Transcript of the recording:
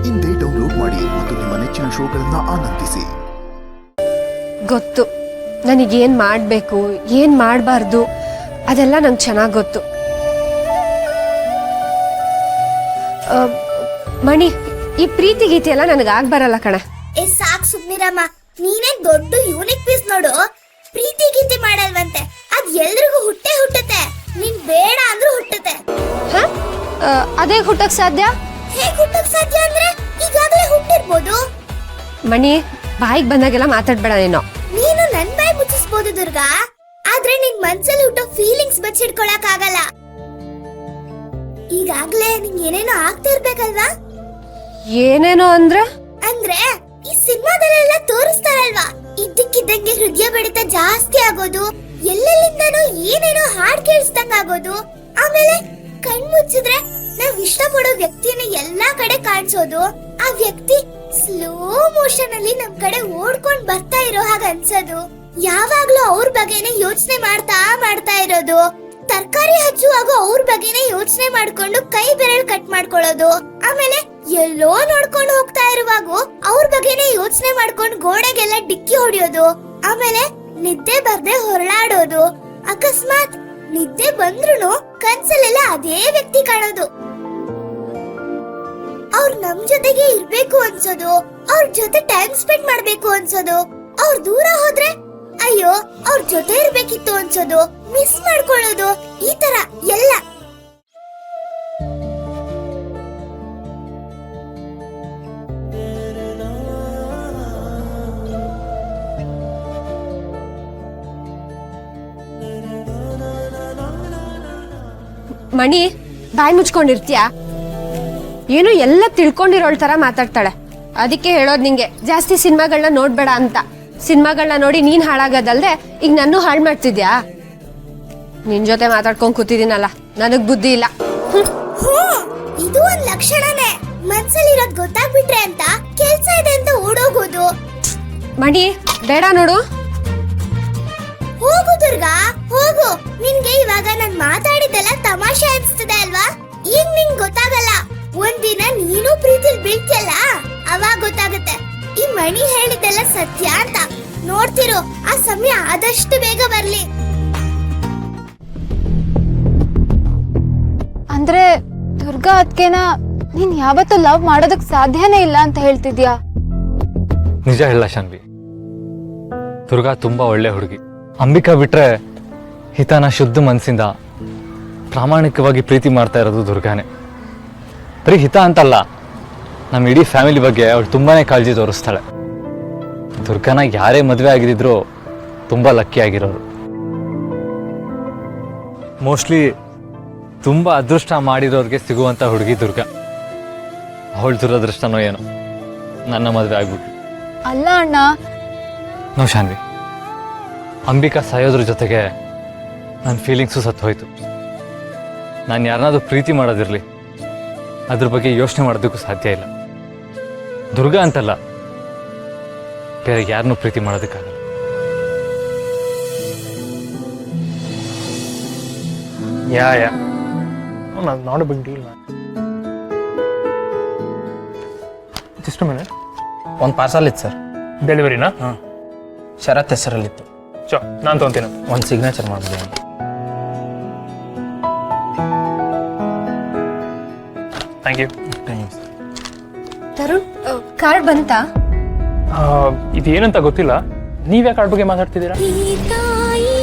ಇಂದೇ ಡೌನ್ಲೋಡ್ ಮಾಡಿ ಮತ್ತು ನಿಮ್ಮ ನೆಚ್ಚಿನ ಶೋಗಳನ್ನ ಆನಂದಿಸಿ. ಗೊತ್ತು ನನಗೇನ್ ಮಾಡಬೇಕು ಏನ್ ಮಾಡಬಾರ್ದು ಅದೆಲ್ಲ ನಂಗೆ ಚೆನ್ನಾಗಿ ಗೊತ್ತು. ಮಣಿ, ಈ ಪ್ರೀತಿ ಗೀತೆ ಎಲ್ಲ ನನಗೆ ಬರಲ್ಲ ಕಣ. ಸಾಕ್ ಸುಮ್ನಿರಮ್ಮ, ನೀನೇ ದೊಡ್ಡ ಯೂನಿಕ್ ಪೀಸ್ ನೋಡು. ಪ್ರೀತಿ ಗೀತೆ ಮಾಡಲ್ವಂತೆ, ಅದ್ ಎಲ್ರಿಗೂ ಹುಟ್ಟುತ್ತೆ. ನೀನ್ ಬೇಡ ಅಂದ್ರೂ ಹುಟ್ಟುತ್ತೆ. ಅದೇ ಹುಟ್ಟಕ್ ಸಾಧ್ಯ? ಹೇಗ್ ಹುಟ್ಟಕ್ ಸಾಧ್ಯ ಅಂದ್ರೆ ಈಗಾಗಲೇ ಹುಟ್ಟಿರ್ಬೋದು. ಮಣಿ, ಬಾಯಿಗೆ ಬಂದಾಗೆಲ್ಲ ಮಾತಾಡ್ಬೇಡ ನೀನು. ನೀನು ನನ್ ಬಾಯಿ ಮುಚ್ಚಿಸ್ಬೋದು ದುರ್ಗಾ, ಆದ್ರೆ ನಿನ್ ಮನ್ಸಲ್ಲಿ ಹುಟ್ಟೋ ಫೀಲಿಂಗ್ಸ್ ಬಚ್ಚಿಡ್ಕೊಳಕ್ ಆಗಲ್ಲ. ಈಗಾಗ್ಲೇ ನಿಂಗೆ ಏನೇನೋ ಆಗ್ತಾ ಇರ್ಬೇಕಲ್ವಾ? ಏನೇನೋ ಅಂದ್ರೆ ಈ ಸಿನಿಮಾದಲ್ಲೆಲ್ಲ ತೋರಿಸ್ತಾರಲ್ವಾ, ಇದ್ದಕ್ಕಿದ್ದಂಗೆ ಹೃದಯ ಬಡಿತ ಜಾಸ್ತಿ ಆಗೋದು, ಎಲ್ಲೆಲ್ಲಿಂದನೋ ಏನೇನೋ ಹಾಡ್ ಕೇಳಿಸ್ದಂಗ ಆಗೋದು, ಆಮೇಲೆ ಕಣ್ ಮುಚ್ಚಿದ್ರೆ ನಾವ್ ಇಷ್ಟಪಡೋ ವ್ಯಕ್ತಿನ ಎಲ್ಲಾ ಕಡೆ ಕಾಣಿಸೋದು, ಆ ವ್ಯಕ್ತಿ ಸ್ಲೋ ಮೋಷನ್ ಅಲ್ಲಿ ನಮ್ ಕಡೆ ಓಡ್ಕೊಂಡ್ ಬರ್ತಾ ಇರೋ ಹಾಗ ಅನ್ಸೋದು, ಯಾವಾಗ್ಲೂ ಅವ್ರ ಬಗ್ಗೆನೆ ಯೋಚನೆ ಮಾಡ್ತಾ ಇರೋದು, ತರಕಾರಿ ಹಚ್ಚುವಾಗ ಅವ್ರ ಬಗ್ಗೆನೆ ಯೋಚನೆ ಮಾಡ್ಕೊಂಡು ಕೈ ಬೆರಳು ಕಟ್ ಮಾಡ್ಕೊಳ್ಳೋದು, ಆಮೇಲೆ ಎಲ್ಲೋ ನೋಡ್ಕೊಂಡು ಹೋಗ್ತಾ ಇರುವಾಗ ಅವ್ರ ಬಗ್ಗೆನೆ ಯೋಚನೆ ಮಾಡ್ಕೊಂಡು ಗೋಡೆಗೆಲ್ಲ ಡಿಕ್ಕಿ ಹೊಡಿಯೋದು, ಆಮೇಲೆ ನಿದ್ದೆ ಬರ್ದೆ ಹೊರಳಾಡೋದು, ಅಕಸ್ಮಾತ್ ನಿದ್ದೆ ಬಂದ್ರುನು ಕನ್ಸಲ್ಲೆಲ್ಲ ಅದೇ ವ್ಯಕ್ತಿ ಕಾಣೋದು, ಅವ್ರ ನಮ್ ಜೊತೆಗೆ ಇರ್ಬೇಕು ಅನ್ಸೋದು, ಅವ್ರ ಜೊತೆ ಟೈಮ್ ಸ್ಪೆಂಡ್ ಮಾಡ್ಬೇಕು ಅನ್ಸೋದು, ಅವ್ರ ದೂರ ಹೋದ್ರೆ ಅಯ್ಯೋ ಅವ್ರ ಜೊತೆ ಇರ್ಬೇಕಿತ್ತು ಅನ್ಸೋದು, ಮಿಸ್ ಮಾಡ್ಕೊಳ್ಳೋದು, ಈ ತರ ಎಲ್ಲ. ಮಣಿ, ಬಾಯಿ ಮುಚ್ಕೊಂಡಿರ್ತೀಯ? ಏನು ಎಲ್ಲ ತಿಳ್ಕೊಂಡಿರೋಳ್ ತರ ಮಾತಾಡ್ತಾಳೆ. ಅದಕ್ಕೆ ಹೇಳೋದ್ ನಿಂಗೆ ಜಾಸ್ತಿ ಸಿನಿಮಾಗಳನ್ನ ನೋಡ್ಬೇಡ ಅಂತ. ಸಿನಿಮಾಗಳನ್ನ ನೋಡಿ ನೀನ್ ಹಾಳಾಗೋದಲ್ದೆ ಈಗ ನನ್ನೂ ಹಾಳು ಮಾಡ್ತಿದ್ಯಾ? ನಿನ್ ಜೊತೆ ಮಾತಾಡ್ಕೊಂಡ್ ಕೂತಿದ್ದೀನಲ್ಲ, ನನಗ್ ಬುದ್ಧಿ ಇಲ್ಲ. ಇದು ಒಂದ್ ಲಕ್ಷಣನೇ, ಮನ್ಸಲ್ಲಿರೋದ್ ಗೊತ್ತಾಗ್ಬಿಟ್ರೆ ಅಂತ ಕೆಲ್ಸ ಇದೆ ಅಂತ ಓಡೋಗೋದು. ಮಣಿ, ಬೇಡ ನೋಡು. ಹೋಗು ದುರ್ಗಾ, ಹೋಗು. ನಿನ್ಗೆ ಇವಾಗ ನಾನ್ ಮಾತಾಡಿದ್ದೆಲ್ಲ ತಮಾಷೆ ಅನ್ಸ್ತದೆ ಅಲ್ವಾ? ಈಗ ನಿಂಗ್ ಗೊತ್ತಾಗಲ್ಲ, ಒಂದಿನ ನೀನು ಪ್ರೀತಿಲ್ ಬೀಳ್ತಿಯಲ್ಲ, ಅವಾಗ ಗೊತ್ತಾಗುತ್ತೆ ಈ ಮಣಿ ಹೇಳಿದ್ದೆಲ್ಲ ಸತ್ಯ ಅಂತ. ನೋಡ್ತಿರು, ಆ ಸಮಯ ಆದಷ್ಟು ಬೇಗ ಬರ್ಲಿ. ಅಂದ್ರೆ ದುರ್ಗಾ ಅದ್ಕೆನ ನೀನ್ ಯಾವತ್ತೂ ಲವ್ ಮಾಡೋದಕ್ ಸಾಧ್ಯನೇ ಇಲ್ಲ ಅಂತ ಹೇಳ್ತಿದ್ಯಾ? ನಿಜ ಹೇಳ ಶಾನ್ವಿ, ದುರ್ಗಾ ತುಂಬಾ ಒಳ್ಳೆ ಹುಡುಗಿ. ಅಂಬಿಕಾ ಬಿಟ್ರೆ ಹಿತನ ಶುದ್ಧ ಮನಸ್ಸಿಂದ ಪ್ರಾಮಾಣಿಕವಾಗಿ ಪ್ರೀತಿ ಮಾಡ್ತಾ ಇರೋದು ದುರ್ಗಾನೇ. ಬರೀ ಹಿತ ಅಂತಲ್ಲ, ನಮ್ಮ ಇಡೀ ಫ್ಯಾಮಿಲಿ ಬಗ್ಗೆ ಅವಳು ತುಂಬಾನೇ ಕಾಳಜಿ ತೋರಿಸ್ತಾಳೆ. ದುರ್ಗಾನ ಯಾರೇ ಮದುವೆ ಆಗಿದ್ರು ತುಂಬಾ ಲಕ್ಕಿ ಆಗಿರೋರು. ಮೋಸ್ಟ್ಲಿ ತುಂಬಾ ಅದೃಷ್ಟ ಮಾಡಿರೋರಿಗೆ ಸಿಗುವಂತ ಹುಡುಗಿ ದುರ್ಗಾ. ಅವಳು ದುರದೃಷ್ಟನೋ ಏನೋ ನನ್ನ ಮದುವೆ ಆಗ್ಬಿಟ್ಲು. ಅಲ್ಲ ಅಣ್ಣ, ನೋ ಶಾನ್ವಿ, ಅಂಬಿಕಾ ಸಾಯೋದ್ರ ಜೊತೆಗೆ ನನ್ನ ಫೀಲಿಂಗ್ಸು ಸತ್ತು ಹೋಯ್ತು. ನಾನು ಯಾರನ್ನಾದ್ರೂ ಪ್ರೀತಿ ಮಾಡೋದಿರಲಿ, ಅದ್ರ ಬಗ್ಗೆ ಯೋಚನೆ ಮಾಡೋದಕ್ಕೂ ಸಾಧ್ಯ ಇಲ್ಲ. ದುರ್ಗಾ ಅಂತಲ್ಲ, ಬೇರೆ ಯಾರನ್ನೂ ಪ್ರೀತಿ ಮಾಡೋದಕ್ಕಾಗಲ್ಲ. not a big deal, man. Just a minute. ಒಂದು ಪಾರ್ಸಲ್ ಇತ್ತು ಸರ್. ಡೆಲಿವರಿನಾ? ಹಾಂ, ಶರತ್ ಹೆಸರಲ್ಲಿತ್ತು. ನಾನು ತೊಗೊಂತೀನಿ. ಒಂದು ಸಿಗ್ನೇಚರ್ ಮಾಡಿದೆ. Thank you. ತರುಣ್, ಕಾರ್ಡ್ ಬಂತಾ? ಇದೇನಂತ ಗೊತ್ತಿಲ್ಲ. ನೀವ್ಯಾಕೆ ಕಾರ್ಡ್ ಬಗ್ಗೆ ಮಾತಾಡ್ತಿದ್ದೀರಾ? ಈ ತಾಯಿ